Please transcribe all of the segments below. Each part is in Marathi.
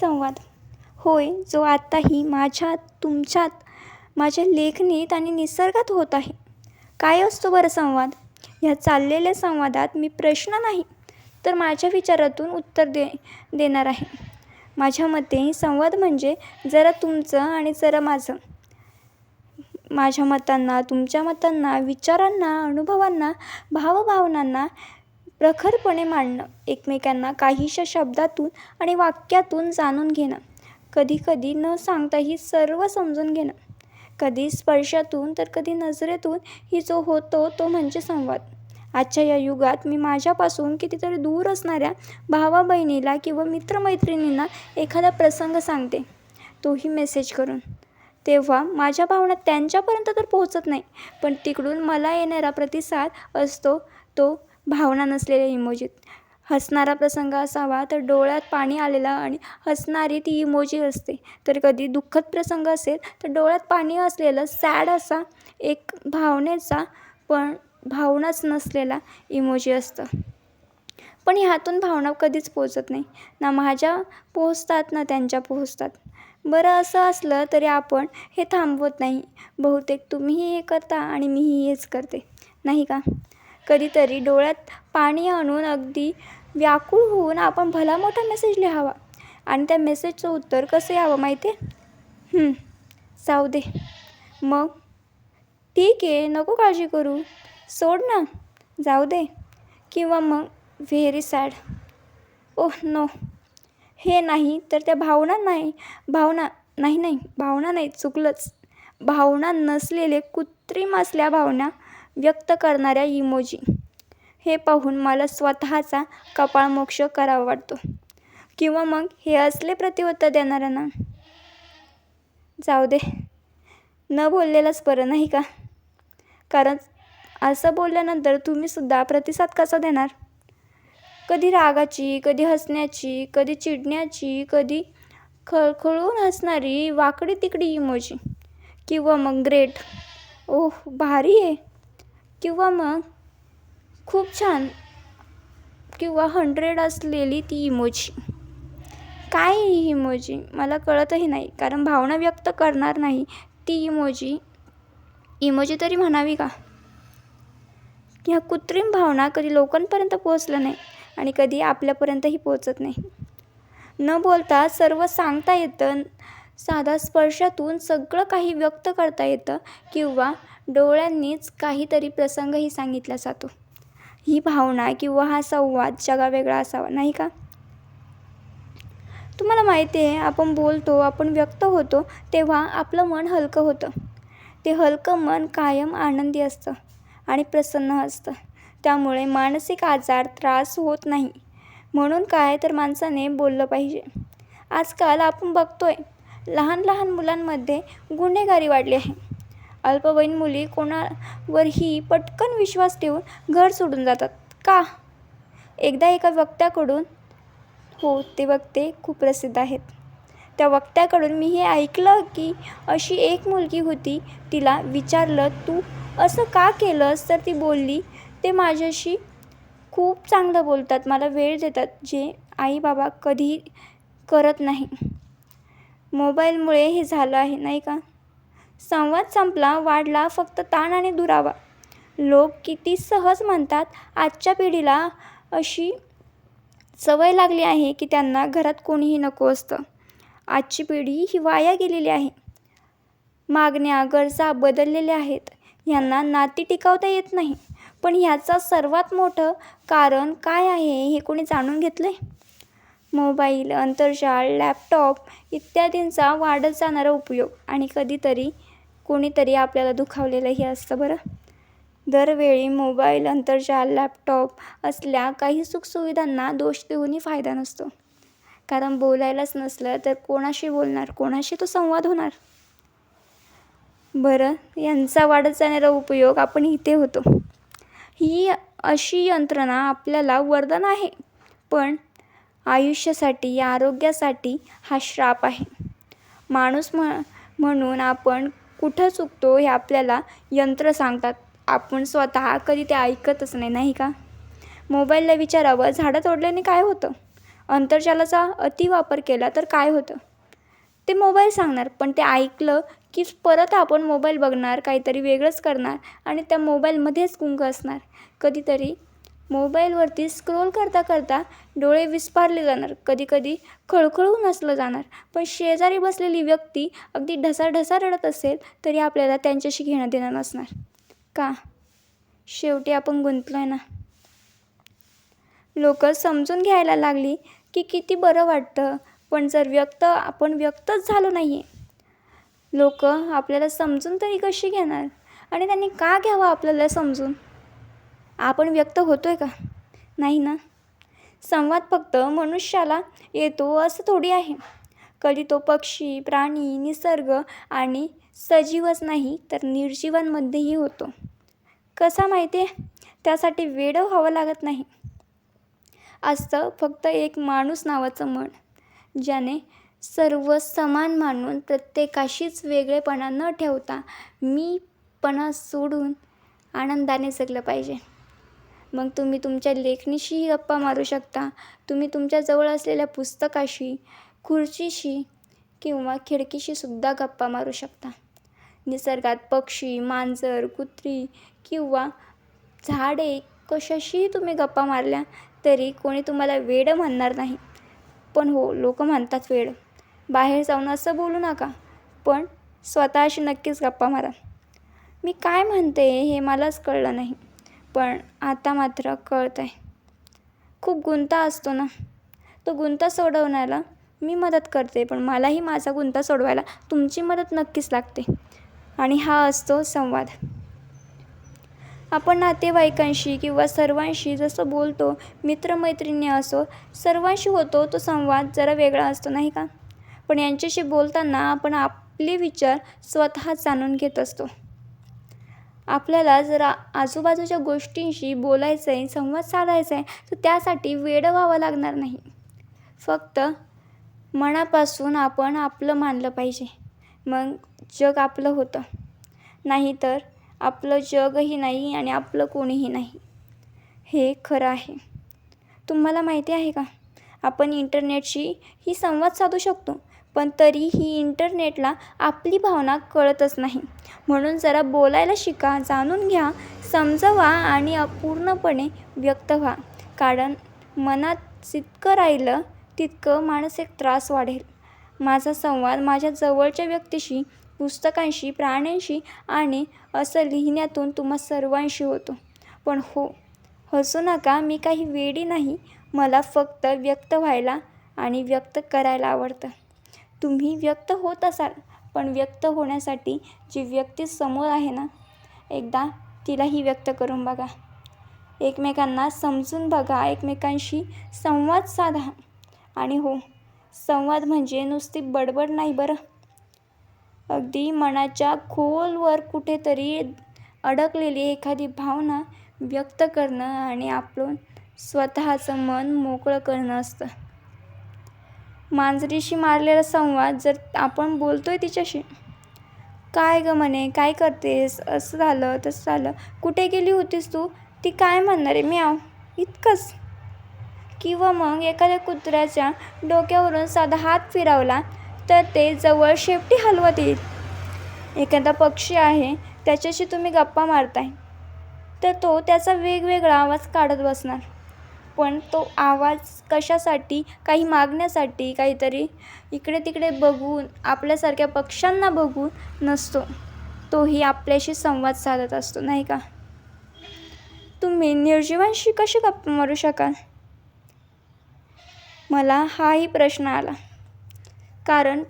संवाद. होय, जो आत्ताही माझ्यात, तुमच्यात, माझ्या लेखणीत आणि निसर्गात होत आहे. काय असतो बरं संवाद? ह्या चाललेल्या संवादात मी प्रश्न नाही, तर माझ्या विचारातून उत्तर देणार आहे. माझ्या मते संवाद म्हणजे जरा तुमचं आणि जरा माझं. माझ्या मतांना, तुमच्या मतांना, विचारांना, अनुभवांना, भावभावनांना प्रखरपणे मांडणं, एकमेकांना काहीशा शब्दातून आणि वाक्यातून जाणून घेणं, कधीकधी न सांगताही सर्व समजून घेणं, कधी स्पर्शातून तर कधी नजरेतून ही जो होतो तो म्हणजे संवाद. आजच्या या युगात मी माझ्यापासून कितीतरी दूर असणाऱ्या भावा बहिणीला किंवा मित्रमैत्रिणींना एखादा प्रसंग सांगते, तोही मेसेज करून. तेव्हा माझ्या भावना त्यांच्यापर्यंत तर पोहोचत नाही, पण तिकडून मला येणारा प्रतिसाद असतो तो भावना नसलेल्या इमोजीत. हसणारा प्रसंग असावा तर डोळ्यात पाणी आलेला आणि हसणारी ती इमोजी असते, तर कधी दुःखद प्रसंग असेल तर डोळ्यात पाणी असलेलं सॅड असा एक भावनेचा पण भावनाच नसलेला इमोजी असतं. पण ह्यातून भावना कधीच पोहोचत नाही, ना माझ्या पोहोचतात ना त्यांच्या पोहोचतात. बरं, असं असलं तरी आपण हे थांबवत नाही. बहुतेक तुम्हीही हे करता आणि मीही हेच करते, नाही का? कधीतरी डोळ्यात पाणी आणून अगदी व्याकुळ होऊन आपण भला मोठा मेसेज लिहावा आणि त्या मेसेजचं उत्तर कसं यावं माहिती आहे? जाऊ दे, मग ठीक आहे, नको काळजी करू, सोड ना, जाऊ दे, किंवा मग व्हेरी सॅड, ओह नो. हे नाही तर त्या भावना नाही, चुकलंच. भावना नसलेले कृत्रिम असल्या भावना व्यक्त करणाऱ्या इमोजी. हे पाहून मला स्वतःचा कपाळमोक्ष करावा वाटतो. किंवा मग हे असले प्रत्युत्तर देणाऱ्यांना जाऊ दे, न बोललेलंच बरं, नाही का? कारण असं बोलल्यानंतर तुम्हीसुद्धा प्रतिसाद कसा देणार? कधी रागाची, कधी हसण्याची, कधी चिडण्याची, कधी खळखळून हसणारी वाकडी तिकडी इमोजी, किंवा मग ग्रेट, ओह भारी आहे, किंवा मग खूप छान, किंवा 100 असलेली ती इमोजी. काय ही इमोजी मला कळतही नाही, कारण भावना व्यक्त करणार नाही ती इमोजी तरी म्हणावी का? ह्या कृत्रिम भावना कधी लोकांपर्यंत पोहोचलं नाही आणि कधी आपल्यापर्यंतही पोहोचत नाही. न बोलता सर्व सांगता येतं, साधा स्पर्शातून सगळं काही व्यक्त करता येतं, किंवा डोळ्यांनीच काहीतरी प्रसंगही सांगितला जातो. ही भावना किंवा हा संवाद जगावेगळा असावा, नाही का? तुम्हाला माहिती आहे, आपण बोलतो, आपण व्यक्त होतो तेव्हा आपलं मन हलकं होतं. ते हलकं मन कायम आनंदी असतं आणि प्रसन्न असतं. त्यामुळे मानसिक आजार, त्रास होत नाही. म्हणून काय तर माणसाने बोललं पाहिजे. आजकाल आपण बघतोय लहान लहान मुलांमध्ये गुन्हेगारी वाढली आहे. अल्पवयीन मुली कोणावरही पटकन विश्वास ठेवून घर सोडून जातात. का? एकदा एका वक्त्याकडून, हो ते वक्ते खूप प्रसिद्ध आहेत, त्या वक्त्याकडून मी हे ऐकलं की अशी एक मुलगी होती, तिला विचारलं तू असं का केलंस, तर ती बोलली ते माझ्याशी खूप चांगलं बोलतात, मला वेळ देतात, जे आई बाबा कधी करत नाही. मोबाईलमुळे हे झालं आहे, नाही का? संवाद संपला, वाढला फक्त ताण आणि दुरावा. लोक किती सहज म्हणतात, आजच्या पिढीला अशी सवय लागली आहे की त्यांना घरात कोणीही नको असतं. आजची पिढी ही वाया गेलेली आहे. मागण्या, गरजा बदललेल्या आहेत. ह्यांना नाती टिकवता येत नाही. पण ह्याचं सर्वात मोठं कारण काय आहे हे कोणी जाणून घेतलंय? मोबाईल, आंतरजाळ, लॅपटॉप इत्यादींचा वाढत जाणारा उपयोग, आणि कधीतरी कोणीतरी आपल्याला दुखावलेलंही असतं बरं. दरवेळी मोबाईल, आंतरजाळ, लॅपटॉप असल्या काही सुखसुविधांना दोष देऊनही फायदा नसतो. कारण बोलायलाच नसलं तर कोणाशी बोलणार, कोणाशी तो संवाद होणार? बरं, यांचा वाढत जाणारा उपयोग आपण इथे होतो. ही अशी यंत्रणा आपल्याला वरदान आहे, पण आयुष्यासाठी, आरोग्यासाठी हा श्राप आहे. माणूस म्हणून आपण कुठं चुकतो हे आपल्याला यंत्र सांगतात. आपण स्वतः कधी ते ऐकतच नाही, नाही का? मोबाईलला विचारावं, झाडं तोडल्याने काय होतं? अंतर्जालाचा अतिवापर केला तर काय होतं? ते मोबाईल सांगणार, पण ते ऐकलं की परत आपण मोबाईल बघणार, काहीतरी वेगळंच करणार आणि त्या मोबाईलमध्येच गुंग असणार. कधीतरी मोबाईलवरती स्क्रोल करता करता डोळे विस्फारले जाणार, कधीकधी खळखळून हसलं जाणार. पण शेजारी बसलेली व्यक्ती अगदी ढसाढसा रडत असेल तरी आपल्याला त्यांच्याशी घेणं देणं नसणार. का? शेवटी आपण गुंतलोय ना. लोक समजून घ्यायला लागली की किती बरं वाटतं, पण जर आपण व्यक्तच झालो नाही आहे, लोक आपल्याला समजून तरी कशी घेणार? आणि त्यांनी का घ्यावं आपल्याला समजून? आपण व्यक्त होतोय का? नाही ना. संवाद फक्त मनुष्याला येतो असं थोडी आहे. कधी तो पक्षी, प्राणी, निसर्ग आणि सजीवच नाही तर निर्जीवांमध्येही होतो. कसा माहिती आहे? त्यासाठी वेडं व्हावं लागत नाही. असतं फक्त एक माणूस नावाचं मन, ज्याने सर्व समान मानून प्रत्येकाशीच वेगळेपणा न ठेवता मीपणा सोडून आनंदाने जगलं पाहिजे. मग तुम्ही तुमच्या लेखणीशीही गप्पा मारू शकता, तुम्ही तुमच्याजवळ असलेल्या पुस्तकाशी, खुर्चीशी किंवा खिडकीशी सुद्धा गप्पा मारू शकता. निसर्गात पक्षी, मांजर, कुत्री किंवा झाडे कशाशीही तुम्ही गप्पा मारल्या तरी कोणी तुम्हाला वेडं म्हणणार नाही. पण हो, लोक म्हणतात वेडं. बाहेर जाऊन असं बोलू नका, पण स्वतःशी नक्कीच गप्पा मारा. मी काय म्हणते हे मलाच कळलं नाही, पण आता मात्र कळतं आहे. खूप गुंता असतो ना, तो गुंता सोडवण्याला मी मदत करते, पण मलाही माझा गुंता सोडवायला तुमची मदत नक्कीच लागते. आणि हा असतो संवाद. आपण नातेवाईकांशी किंवा सर्वांशी जसं बोलतो, मित्रमैत्रिणी असो, सर्वांशी होतो तो संवाद जरा वेगळा असतो नाही का? पण यांच्याशी बोलताना आपण आपले विचार स्वतः जाणून घेत असतो. आपल्याला जर आजूबाजूच्या गोष्टींशी बोलायचं आहे, संवाद साधायचा आहे, तर त्यासाठी वेडं व्हावं लागणार नाही. फक्त मनापासून आपण आपलं मानलं पाहिजे, मग जग आपलं होतं. नाहीतर आपलं जगही नाही आणि आपलं कोणीही नाही. हे खरं आहे. तुम्हाला माहिती आहे का, आपण इंटरनेटशी ही संवाद साधू शकतो, पण तरीही इंटरनेटला आपली भावना कळतच नाही. म्हणून जरा बोलायला शिका, जाणून घ्या, समजवा आणि अपूर्णपणे व्यक्त व्हा. कारण मनात जितकं राहिलं तितकं मानसिक त्रास वाढेल. माझा संवाद माझ्या जवळच्या व्यक्तीशी, पुस्तकांशी, प्राण्यांशी आणि असं लिहिण्यातून तुम्हा सर्वांशी होतो. पण हो, हसू नका, मी काही वेडी नाही. मला फक्त व्यक्त व्हायला आणि व्यक्त करायला आवडतं. तुम्ही व्यक्त होत असाल, पण व्यक्त होण्यासाठी जी व्यक्ती समोर आहे ना, एकदा तिलाही व्यक्त करून बघा. एकमेकांना समजून बघा, एकमेकांशी संवाद साधा. आणि हो, संवाद म्हणजे नुसती बडबड नाही बरं. अगदी मनाच्या खोलवर कुठेतरी अडकलेली एखादी भावना व्यक्त करणं आणि आपलं स्वतःचं मन मोकळं करणं असतं. मांजरीशी मारलेला संवाद जर आपण बोलतोय तिच्याशी, काय गं म्हणे, काय करतेस, असं झालं तसं झालं, कुठे गेली होतीस तू, ती काय म्हणणार आहे, म्याव, इतकंच. किंवा मग एखाद्या कुत्र्याच्या डोक्यावरून साधा हात फिरवला तर ते जवळ शेपटी हलवत येईल. एखादा पक्षी आहे, त्याच्याशी तुम्ही गप्पा मारताय तर तो त्याचा वेगवेगळा आवाज काढत बसणार. पण तो आवाज कशासाठी, काही मागण्यासाठी, काहीतरी इकडे तिकडे बघून, आपल्यासारख्या पक्ष्यांना बघून नसतो. तोही आपल्याशी संवाद साधत असतो नाही का? तुम्ही निर्जीवांशी कशी गप्पा मारू शकाल? मला हाही प्रश्न आला. कारण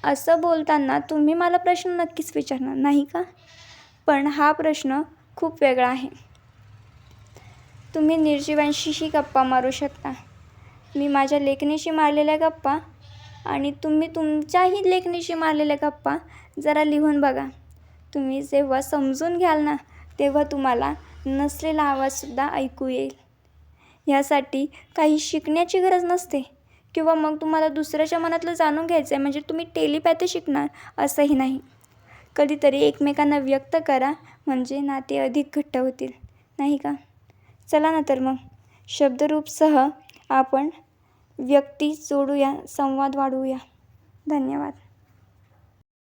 असं बोलताना तुम्ही मला प्रश्न नक्कीच विचारणार नाही का? पण हा प्रश्न खूप वेगळा आहे. तुम्ही निर्जीवांशीही गप्पा मारू शकता. मी माझ्या लेखणीशी मारलेल्या गप्पा आणि तुम्ही तुमच्याही लेखणीशी मारलेल्या गप्पा जरा लिहून बघा. तुम्ही जेव्हा समजून घ्याल ना, तेव्हा तुम्हाला नसलेला आवाजसुद्धा ऐकू येईल. ह्यासाठी काही शिकण्याची गरज नसते किंवा मग तुम्हाला दुसऱ्याच्या मनातलं जाणून घ्यायचं आहे म्हणजे तुम्ही टेलिपॅथी शिकणार असंही नाही. कधीतरी एकमेकांना व्यक्त करा, म्हणजे नाते अधिक घट्ट होतील नाही का? चला ना तर मग शब्दरूपसह आपण व्यक्ती जोडूया, संवाद वाढवूया. धन्यवाद.